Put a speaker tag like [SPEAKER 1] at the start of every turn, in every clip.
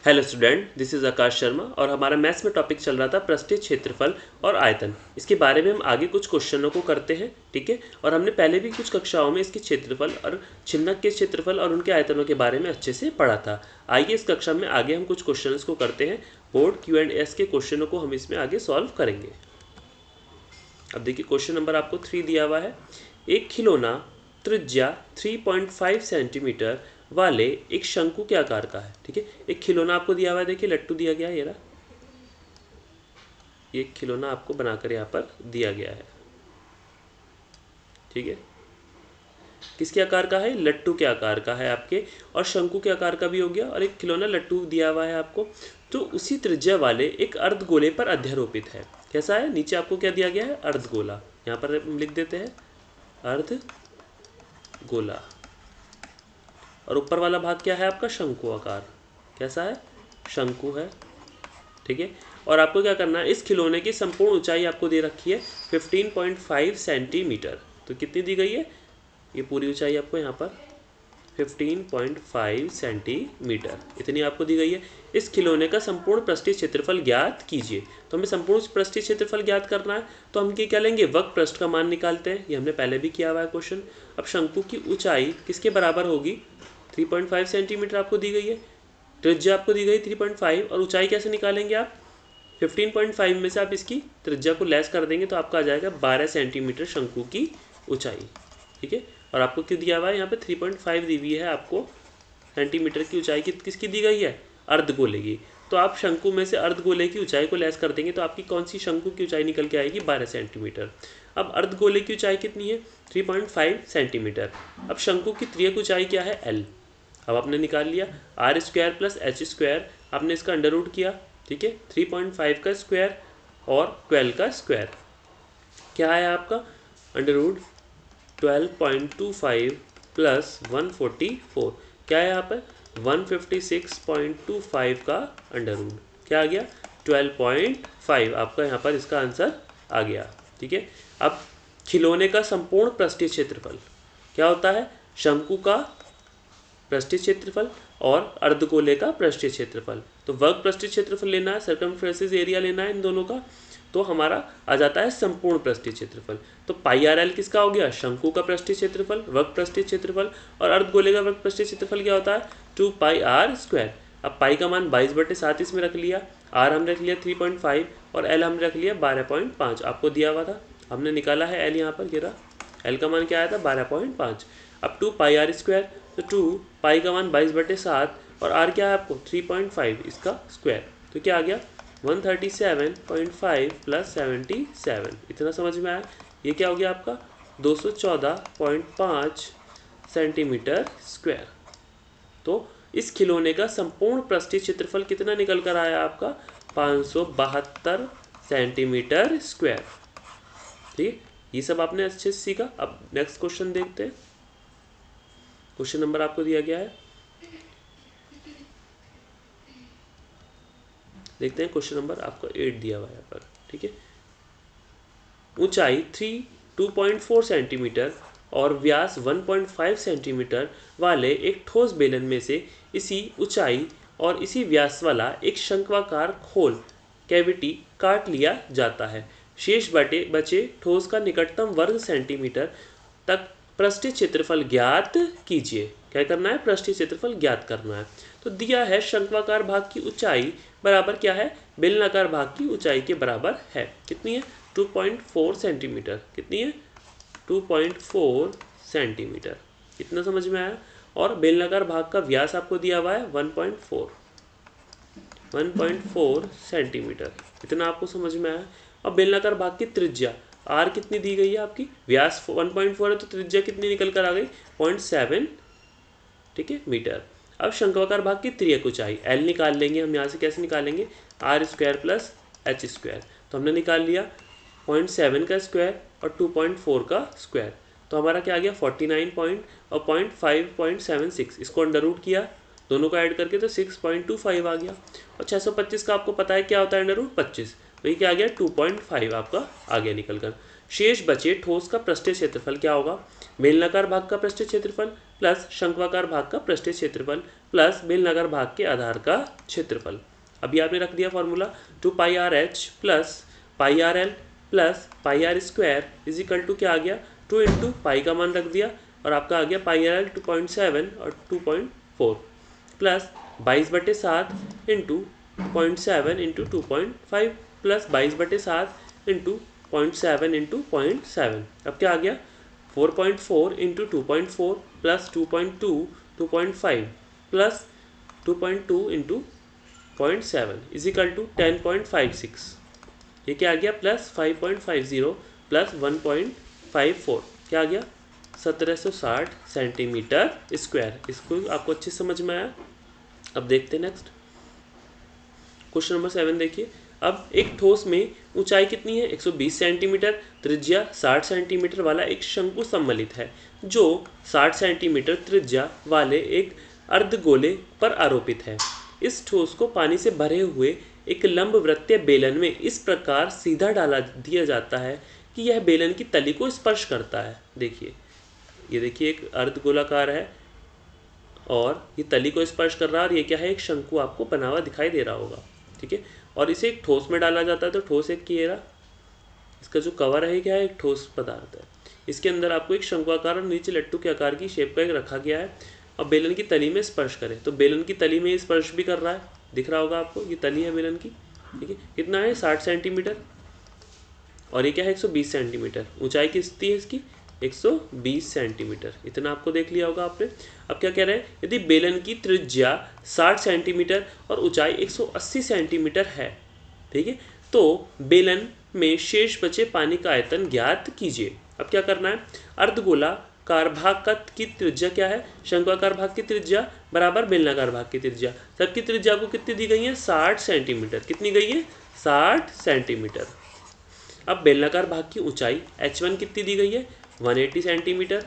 [SPEAKER 1] Hello student, this is आकाश शर्मा और हमारा maths में टॉपिक चल रहा था पृष्ठीय क्षेत्रफल और आयतन। इसके बारे में हम आगे कुछ क्वेश्चनों को करते हैं, ठीक है। और हमने पहले भी कुछ कक्षाओं में इसके क्षेत्रफल और छिन्नक के क्षेत्रफल और उनके आयतनों के बारे में अच्छे से पढ़ा था। आइए इस कक्षा में आगे हम कुछ क्वेश्चन को करते हैं। बोर्ड Q&S के क्वेश्चनों को हम इसमें आगे सॉल्व करेंगे। अब देखिए क्वेश्चन नंबर आपको 3 दिया हुआ है। एक खिलौना त्रिज्या 3.5 सेंटीमीटर वाले एक शंकु के आकार का है, ठीक है। एक खिलौना आपको दिया हुआ है, देखिए लट्टू दिया गया है, ये रहा। एक खिलौना आपको बनाकर यहाँ पर दिया गया है, ठीक है। किसके आकार का है? लट्टू के आकार का है आपके, और शंकु के आकार का भी हो गया, और एक खिलौना लट्टू दिया हुआ है आपको। तो उसी त्रिज्या वाले एक अर्धगोले पर अध्यारोपित है। कैसा है? नीचे आपको क्या दिया गया है? अर्धगोला। यहाँ पर हम लिख देते हैं अर्धगोला, और ऊपर वाला भाग क्या है आपका? शंकु आकार। कैसा है? शंकु है, ठीक है। और आपको क्या करना है? इस खिलौने की संपूर्ण ऊंचाई आपको दे रखी है 15.5 सेंटीमीटर। तो कितनी दी गई है? ये पूरी ऊंचाई आपको यहाँ पर 15.5 सेंटीमीटर इतनी आपको दी गई है। इस खिलौने का संपूर्ण पृष्ठीय क्षेत्रफल ज्ञात कीजिए। तो हमें संपूर्ण पृष्ठीय क्षेत्रफल ज्ञात करना है, तो हम क्या लेंगे? वक्र पृष्ठ का मान निकालते हैं। ये हमने पहले भी किया हुआ है क्वेश्चन। अब शंकु की ऊंचाई किसके बराबर होगी? 3.5 सेंटीमीटर आपको दी गई है, त्रिज्या आपको दी गई 3.5, और ऊंचाई कैसे निकालेंगे आप? 15.5 में से आप इसकी त्रिज्या को लेस कर देंगे तो आपका आ जाएगा 12 सेंटीमीटर शंकु की ऊंचाई, ठीक है। और आपको क्यों दिया हुआ है? यहाँ पे 3.5 दी हुई है आपको सेंटीमीटर की ऊंचाई की। किसकी दी गई है? अर्धगोले की। तो आप शंकु में से अर्धगोले की ऊंचाई को लेस कर देंगे तो आपकी कौन सी शंकु की ऊंचाई निकल के आएगी? 12 सेंटीमीटर। अब अर्धगोले की ऊंचाई कितनी है? 3.5 सेंटीमीटर। अब शंकु की त्रियक ऊंचाई क्या है? L। अब आपने निकाल लिया r² + h², आपने इसका अंडर रूट किया, ठीक है। 3.5 का स्क्वायर और 12 का स्क्वायर क्या है आपका? अंडर रूट 12.25 + 144 क्या है यहाँ पर? 156.25 का अंडर रूट क्या आ गया? 12.5 आपका यहाँ पर इसका आंसर आ गया, ठीक है। अब खिलौने का संपूर्ण पृष्ठीय क्षेत्रफल क्या होता है? शंकु का पृष्ठीय क्षेत्रफल और अर्धगोले का पृष्ठीय क्षेत्रफल। तो वर्ग पृष्ठीय क्षेत्रफल लेना है, सर्कमफ्रेंस एरिया लेना है इन दोनों का, तो हमारा आ जाता है संपूर्ण पृष्ठीय क्षेत्रफल। तो πr_l किसका हो गया? शंकु का पृष्ठीय क्षेत्रफल, वर्ग पृष्ठीय क्षेत्रफल, और अर्धगोले का वर्ग पृष्ठीय क्षेत्रफल क्या होता है? 2πr²। अब पाई का मान 22/7 इसमें रख लिया, r हम रख लिया 3.5 और l हमने रख लिया 12.5। आपको दिया हुआ था, हमने निकाला है l यहाँ पर, गिरा l का मान क्या आया था? 12.5। अब 2πr², तो 2 पाई का मान 22/7 और r क्या है आपको? 3.5, इसका स्क्वायर। तो क्या आ गया? 137.5 + 77। इतना समझ में आया? ये क्या हो गया आपका? 214.5 सेंटीमीटर स्क्वायर। तो इस खिलौने का संपूर्ण पृष्ठीय क्षेत्रफल कितना निकल कर आया आपका? 572 सेंटीमीटर स्क्वायर, ठीक है। ये सब आपने अच्छे से सीखा। अब नेक्स्ट क्वेश्चन देखते हैं। क्वेश्चन नंबर आपको दिया गया है, देखते हैं। क्वेश्चन नंबर आपको 8 दिया हुआ है यहाँ पर, ठीक है। ऊंचाई 2.4 सेंटीमीटर और व्यास 1.5 सेंटीमीटर वाले एक ठोस बेलन में से इसी ऊंचाई और इसी व्यास वाला एक शंक्वाकार खोल कैविटी काट लिया जाता है। शेष बचे ठोस का निकटतम वर्ग सेंटीमीटर तक पृष्ठीय क्षेत्रफल ज्ञात कीजिए। क्या करना है? पृष्ठीय क्षेत्रफल ज्ञात करना है। तो दिया है शंक्वाकार भाग की ऊंचाई बराबर क्या है? बेलनाकार भाग की ऊंचाई के बराबर है। कितनी है? 2.4 सेंटीमीटर। कितनी है? 2.4 सेंटीमीटर। इतना समझ में आया? और बेलनाकार भाग का व्यास आपको दिया हुआ है 1.4 सेंटीमीटर। इतना आपको समझ में आया? अब बेलनाकार भाग की त्रिज्या r कितनी दी गई है आपकी? व्यास 1.4 है तो त्रिज्या कितनी निकल कर आ गई? 0.7, ठीक है, मीटर। अब शंक्वाकार भाग की त्रियक ऊंचाई l निकाल लेंगे हम। यहाँ से कैसे निकालेंगे? r² + h²। तो हमने निकाल लिया 0.7 का स्क्वायर और 2.4 का स्क्वायर। तो हमारा क्या आ गया? 49 और 0.5.76। इसको अंडर रूट किया, दोनों का ऐड करके तो 6.25 आ गया। और 625 का आपको पता है क्या होता है? Under root 25। तो ये क्या आ गया? 2.5 आपका आ गया निकल कर। शेष बचे ठोस का पृष्ठीय क्षेत्रफल क्या होगा? बेलनाकार भाग का पृष्ठीय क्षेत्रफल प्लस शंक्वाकार भाग का पृष्ठीय क्षेत्रफल प्लस बेलनाकार भाग के आधार का क्षेत्रफल। अभी आपने रख दिया formula 2πrh plus πrl plus πr² is equal to क्या आ गया 2 इंटू पाई का मान रख दिया और आपका आ गया πrl 2.7 और 2.4 plus 22/7 into 0.7 into 2.5 plus 22/7 into 0.7 into 0.7। अब क्या आ गया 4.4 into 2.4 plus 2.2 2.5 plus 2.2 into 0.7 is equal to 10.56। ये क्या आ गया प्लस 5.50 प्लस 1.54 क्या आ गया 1760 सेंटीमीटर स्क्वायर। इसको आपको अच्छे समझ में आया। अब देखते हैं नेक्स्ट क्वेश्चन नंबर 7 देखिए। अब एक ठोस में ऊंचाई कितनी है 120 सेंटीमीटर, त्रिज्या 60 सेंटीमीटर वाला एक शंकु सम्मिलित है जो 60 सेंटीमीटर त्रिज्या वाले एक अर्धगोले पर आरोपित है। इस ठोस को पानी से भरे हुए एक लंबवृत्तीय बेलन में इस प्रकार सीधा डाला दिया जाता है कि यह बेलन की तली को स्पर्श करता है। देखिए ये देखिए एक अर्धगोलाकार है और ये तली को स्पर्श कर रहा है और ये क्या है एक शंकु आपको बना हुआ दिखाई दे रहा होगा। ठीक है, और इसे एक ठोस में डाला जाता है तो ठोस एक घेरा, इसका जो कवर है क्या है एक ठोस पदार्थ है। इसके अंदर आपको एक शंकुआकार और नीचे लट्टू के आकार की शेप का एक रखा गया है और बेलन की तली में स्पर्श करे तो बेलन की तली में स्पर्श भी कर रहा है, दिख रहा होगा आपको ये तली है बेलन की। ठीक है, कितना है 60 सेंटीमीटर और ये क्या है 120 सेंटीमीटर। ऊंचाई कितनी है इसकी 120 सेंटीमीटर, इतना आपको देख लिया होगा आपने। अब क्या कह रहे हैं यदि बेलन की त्रिज्या 60 सेंटीमीटर और ऊंचाई 180 सेंटीमीटर है, ठीक है, तो बेलन में शेष बचे पानी का आयतन ज्ञात कीजिए। अब क्या करना है अर्धगोलाकार भाग की त्रिज्या क्या है शंक्वाकार भाग की त्रिज्या बराबर बेलनाकार भाग की त्रिज्या। सबकी त्रिज्या को कितनी दी गई है 60 सेंटीमीटर, कितनी गई है 60 सेंटीमीटर। अब बेलनाकार भाग की ऊंचाई h1 कितनी दी गई है 180 सेंटीमीटर।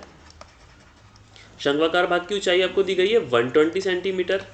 [SPEAKER 1] शंक्वाकार भाग की ऊंचाई आपको दी गई है 120 सेंटीमीटर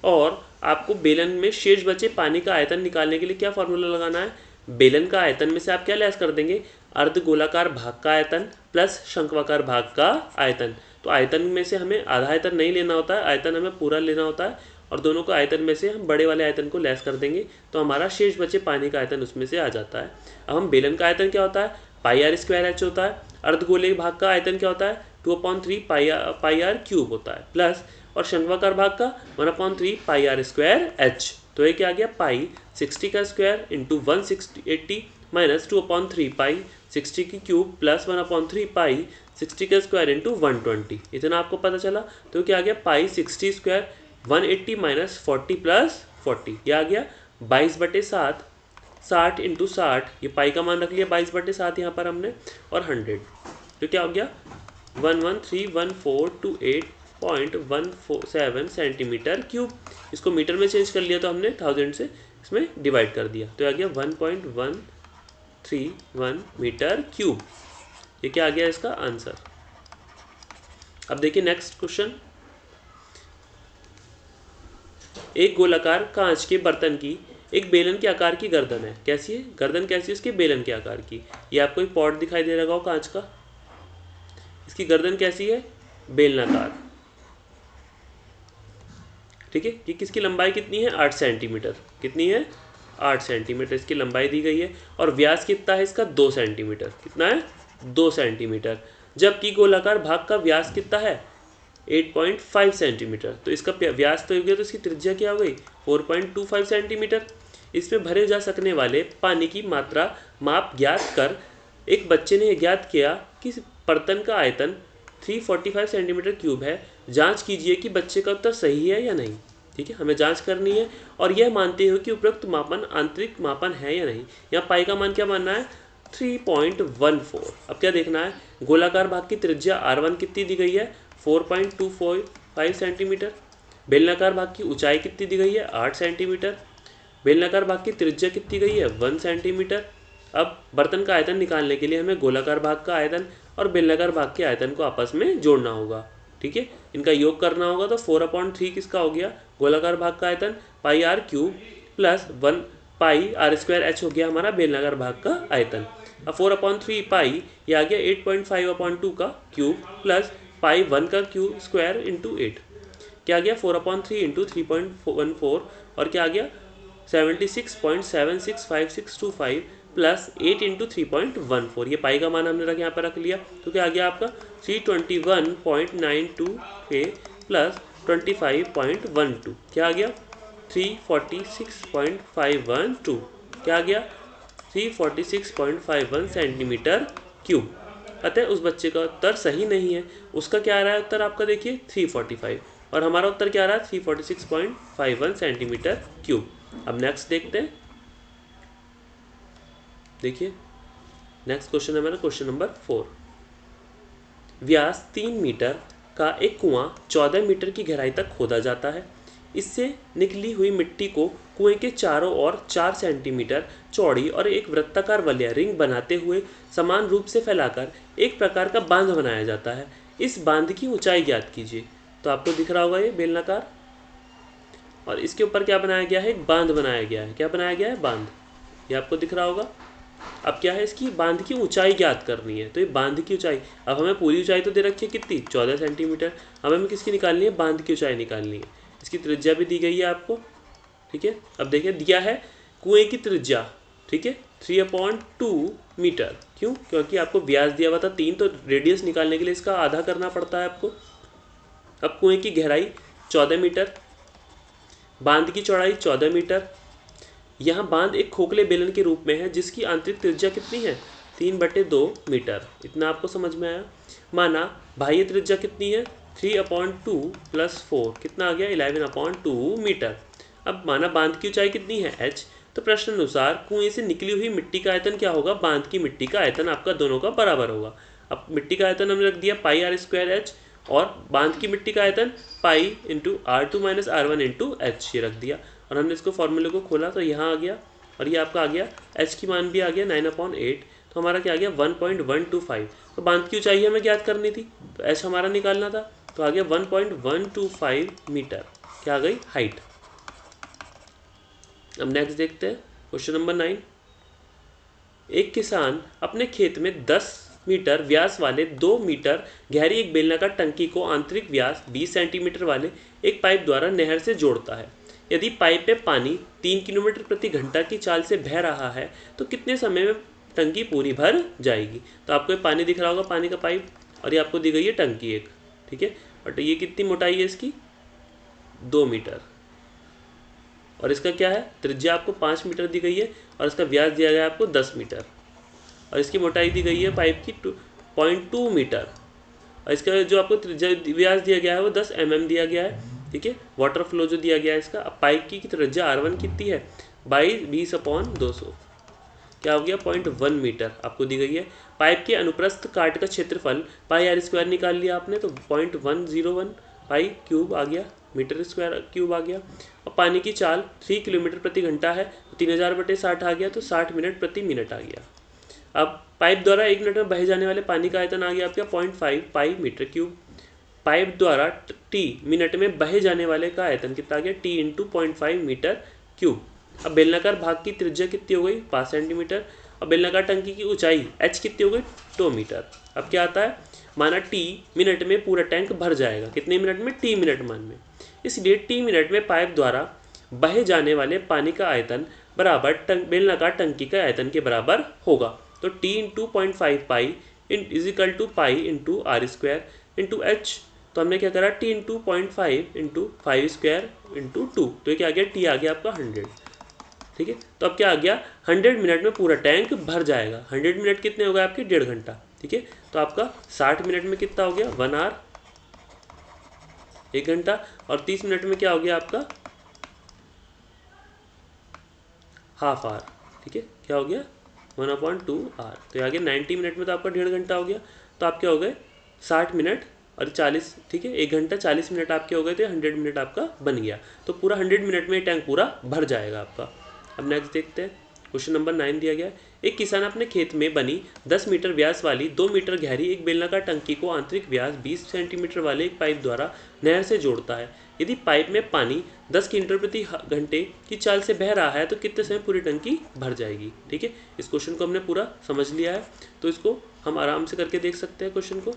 [SPEAKER 1] और आपको बेलन में शेष बचे पानी का आयतन निकालने के लिए क्या फॉर्मूला लगाना है बेलन का आयतन में से आप क्या लेस कर देंगे अर्धगोलाकार भाग का आयतन प्लस शंक्वाकार भाग का आयतन। तो आयतन में से हमें आधा आयतन नहीं लेना होता है, आयतन हमें पूरा लेना होता है और दोनों को आयतन में से हम बड़े वाले आयतन को लेस कर देंगे तो हमारा शेष बचे पानी का आयतन उसमें से आ जाता है। अब हम बेलन का आयतन क्या होता है πr² होता है, अर्धगोले भाग का आयतन क्या होता है 2/3 πr³ होता है प्लस और शंक्वाकार भाग का 1/3 πr²h। तो ये क्या आ गया पाई 60 का स्क्वायर इंटू 180 माइनस 2/3 पाई 60 की क्यूब प्लस 1/3 पाई 60 का स्क्वायर इंटू 120, इतना आपको पता चला। तो क्या आ गया पाई 60 स्क्वायर 180 माइनस 40 प्लस 40, ये आ गया 22/7 60 इंटू 60, ये पाई का मान रख लिया 22/7 यहाँ पर हमने और 100, तो क्या हो गया 1131428.147 सेंटीमीटर क्यूब। इसको मीटर में चेंज कर लिया तो हमने 1000 से इसमें डिवाइड कर दिया तो आ गया 1.131 मीटर क्यूब। ये क्या आ गया इसका आंसर। अब देखिए नेक्स्ट क्वेश्चन। एक गोलाकार कांच के बर्तन की एक बेलन के आकार की गर्दन है। कैसी है गर्दन, कैसी है उसकी बेलन के आकार की। ये आपको एक पॉट दिखाई दे रहा होगा कांच का, इसकी गर्दन कैसी है बेलनाकार। ठीक है, कि किसकी लंबाई कितनी है 8 सेंटीमीटर, कितनी है 8 सेंटीमीटर इसकी लंबाई दी गई है और व्यास कितना है इसका 2 सेंटीमीटर, कितना है 2 सेंटीमीटर। जबकि गोलाकार भाग का व्यास कितना है 8.5 सेंटीमीटर। तो इसका व्यास तो हो गया तो इसकी त्रिज्या क्या हो गई 4.25 सेंटीमीटर। इसमें भरे जा सकने वाले पानी की मात्रा माप ज्ञात कर एक बच्चे ने ज्ञात किया कि बर्तन का आयतन 345 सेंटीमीटर क्यूब है। जांच कीजिए कि बच्चे का उत्तर सही है या नहीं। ठीक है, हमें जांच करनी है और यह मानते हुए कि उपरोक्त मापन आंतरिक मापन है या नहीं। यहाँ पाई का मान क्या मानना है 3.14। अब क्या देखना है गोलाकार भाग की त्रिज्या r1 कितनी दी गई है 4.25 सेंटीमीटर। बेलनाकार भाग की ऊंचाई कितनी दी गई है 8 सेंटीमीटर। बेलनाकार भाग की त्रिज्या कितनी गई है 1 सेंटीमीटर। अब बर्तन का आयतन निकालने के लिए हमें गोलाकार भाग का आयतन और बेलनाकार भाग के आयतन को आपस में जोड़ना होगा। ठीक है, इनका योग करना होगा तो 4/3 किसका हो गया गोलाकार भाग का आयतन पाई r³ प्लस 1 पाई r²h हो गया हमारा बेलनाकार भाग का आयतन। अब 4/3 पाई ये आ गया 8.5/2 का क्यूब प्लस पाई 1 का क्यूब स्क्वायर इंटू 8 क्या आ गया 4/3 इंटू 3.14 और क्या आ गया 76.765625 प्लस 8 इंटू 3.14 ये पाई का मान हमने यहाँ पर रख लिया तो क्या आ गया आपका 321.92 के प्लस 25.12 क्या आ गया 346.512 क्या आ गया 346.51 सेंटीमीटर क्यूब। अतः उस बच्चे का उत्तर सही नहीं है। उसका क्या आ रहा है उत्तर आपका देखिए 345 और हमारा उत्तर क्या आ रहा है 346.51 सेंटीमीटर क्यूब। अब नेक्स्ट देखते हैं। देखिए नेक्स्ट क्वेश्चन है मेरा क्वेश्चन नंबर 4। व्यास 3 मीटर का एक कुआं 14 मीटर की गहराई तक खोदा जाता है। इससे निकली हुई मिट्टी को कुएं के चारों ओर 4 सेंटीमीटर चौड़ी और एक वृत्ताकार वलय रिंग बनाते हुए समान रूप से फैलाकर एक प्रकार का बांध बनाया जाता है। इस बांध की ऊंचाई ज्ञात कीजिए। तो आपको दिख रहा होगा ये बेलनाकार और इसके ऊपर क्या बनाया गया है एक बांध बनाया गया है। क्या बनाया गया है बांध, ये आपको दिख रहा होगा। अब क्या है इसकी बांध की ऊंचाई ज्ञात करनी है। तो ये बांध की ऊंचाई, अब हमें पूरी ऊंचाई तो दे रखी है कितनी 14 सेंटीमीटर। अब हमें किसकी निकालनी है बांध की ऊंचाई निकालनी है। इसकी त्रिज्या भी दी गई है आपको, ठीक है। अब देखिए दिया है कुएं की त्रिज्या, ठीक है 3/2 मीटर। क्यों? क्योंकि आपको व्यास दिया हुआ था 3 तो रेडियस निकालने के लिए इसका आधा करना पड़ता है आपको। अब कुएं की गहराई 14 मीटर, बांध की चौड़ाई 14 मीटर। यहाँ बांध एक खोखले बेलन के रूप में है जिसकी आंतरिक त्रिज्या कितनी है 3/2 मीटर। इतना आपको समझ में आया। माना बाह्य त्रिज्या कितनी है 3/2 + 4 कितना आ गया 11/2 मीटर। अब माना बांध की ऊंचाई कितनी है h, तो प्रश्न अनुसार कुएं से निकली हुई मिट्टी का आयतन क्या होगा, बांध की मिट्टी का आयतन आपका दोनों का बराबर होगा। अब मिट्टी का आयतन हमने रख दिया πr² और बांध की मिट्टी का आयतन pi into R2 - R1 into H ये रख दिया और हमने इसको फॉर्मूले को खोला तो यहाँ आ गया और ये आपका आ गया h की मान भी आ गया 9/8 तो हमारा क्या आ गया 1.125। तो बांध की ऊंचाई हमें ज्ञात करनी थी तो h हमारा निकालना था तो आ गया 1.125 मीटर क्या आ गई हाइट। अब नेक्स्ट देखते हैं क्वेश्चन नंबर 9। एक किसान अपने खेत में 10 मीटर व्यास वाले 2 मीटर गहरी एक बेलनाकार टंकी को आंतरिक व्यास 20 सेंटीमीटर वाले एक पाइप द्वारा नहर से जोड़ता है। यदि पाइप में पानी 3 किलोमीटर प्रति घंटा की चाल से बह रहा है तो कितने समय में टंकी पूरी भर जाएगी। तो आपको ये पानी दिख रहा होगा, पानी का पाइप, और ये आपको दी गई है टंकी एक, ठीक है। और ये कितनी मोटाई है इसकी 2 मीटर और इसका क्या है त्रिज्या आपको 5 मीटर दी गई है और इसका व्यास दिया गया है आपको 10 मीटर और इसकी मोटाई दी गई है पाइप की 0.2 मीटर और इसका जो आपको त्रिज्या व्यास दिया गया है वो 10 mm दिया गया है, ठीक है। वाटर फ्लो जो दिया गया है इसका, अब पाइप की त्रिज्या R1 कितनी है 20/200 क्या हो गया 0.1 मीटर आपको दी गई है। पाइप के अनुप्रस्थ काट का क्षेत्रफल πr² निकाल लिया आपने तो 0.101 पाई क्यूब आ गया मीटर स्क्वायर क्यूब आ गया। और पानी की चाल 3 किलोमीटर प्रति घंटा है तो 3000/60 आ गया तो 60 मिनट प्रति मिनट आ गया। अब पाइप द्वारा 1 मिनट में बहे जाने वाले पानी का आयतन आ गया आपका 0.5 पाई मीटर क्यूब। पाइप द्वारा t मिनट में बहे जाने वाले का आयतन कितना आ गया t × 0.5 मीटर क्यूब। अब बेलनाकार भाग की त्रिज्या कितनी हो गई 5 सेंटीमीटर और बेलनाकार टंकी की ऊंचाई h कितनी हो गई 2 मीटर। अब क्या आता है माना t मिनट में पूरा टैंक भर जाएगा, कितने मिनट में t मिनट मान में, इसलिए t मिनट में पाइप द्वारा बहे जाने वाले पानी का आयतन बराबर बेलनाकार टंकी का आयतन के बराबर होगा। तो t × 2.5 पाई = pi into R² into h। तो हमने क्या करा t × 2.5 इंटू 5² इंटू 2 तो ये क्या आ गया t आ गया आपका 100, ठीक है। तो अब क्या आ गया 100 मिनट में पूरा टैंक भर जाएगा। 100 मिनट कितने हो गए आपके 1.5 घंटा, ठीक है। तो आपका 60 मिनट में कितना हो गया 1 आवर 1 घंटा और 30 मिनट में क्या हो गया आपका हाफ आवर, ठीक है। क्या हो गया 1/2 आवर तो आ गया 90 मिनट में तो आपका 1.5 घंटा हो गया। तो आपके हो गए 60 मिनट और 40, ठीक है 1 घंटा 40 मिनट आपके हो गए थे, 100 मिनट आपका बन गया। तो पूरा 100 मिनट में टैंक पूरा भर जाएगा आपका। अब नेक्स्ट देखते हैं क्वेश्चन नंबर 9 दिया गया है। एक किसान अपने खेत में बनी 10 मीटर व्यास वाली 2 मीटर गहरी एक बेलनाकार टंकी को आंतरिक व्यास 20 सेंटीमीटर वाले एक पाइप द्वारा नहर से जोड़ता है। यदि पाइप में पानी 10 किलोमीटर प्रति घंटे की चाल से बह रहा है तो कितने समय पूरी टंकी भर जाएगी, ठीक है। इस क्वेश्चन को हमने पूरा समझ लिया है तो इसको हम आराम से करके देख सकते हैं क्वेश्चन को,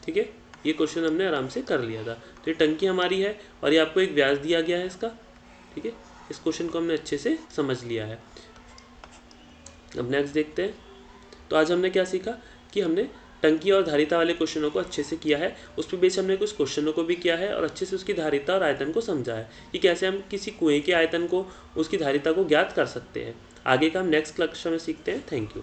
[SPEAKER 1] ठीक है। ये क्वेश्चन हमने आराम से कर लिया था। तो ये टंकी हमारी है और ये आपको एक व्यास दिया गया है इसका, ठीक है। इस क्वेश्चन को हमने अच्छे से समझ लिया है। अब नेक्स्ट देखते हैं। तो आज हमने क्या सीखा कि हमने टंकी और धारिता वाले क्वेश्चनों को अच्छे से किया है, उस पर बेस हमने कुछ क्वेश्चनों को भी किया है और अच्छे से उसकी धारिता और आयतन को समझा है कि कैसे हम किसी कुएं के आयतन को, उसकी धारिता को ज्ञात कर सकते हैं। आगे का हम नेक्स्ट कक्षा में सीखते हैं। Thank you.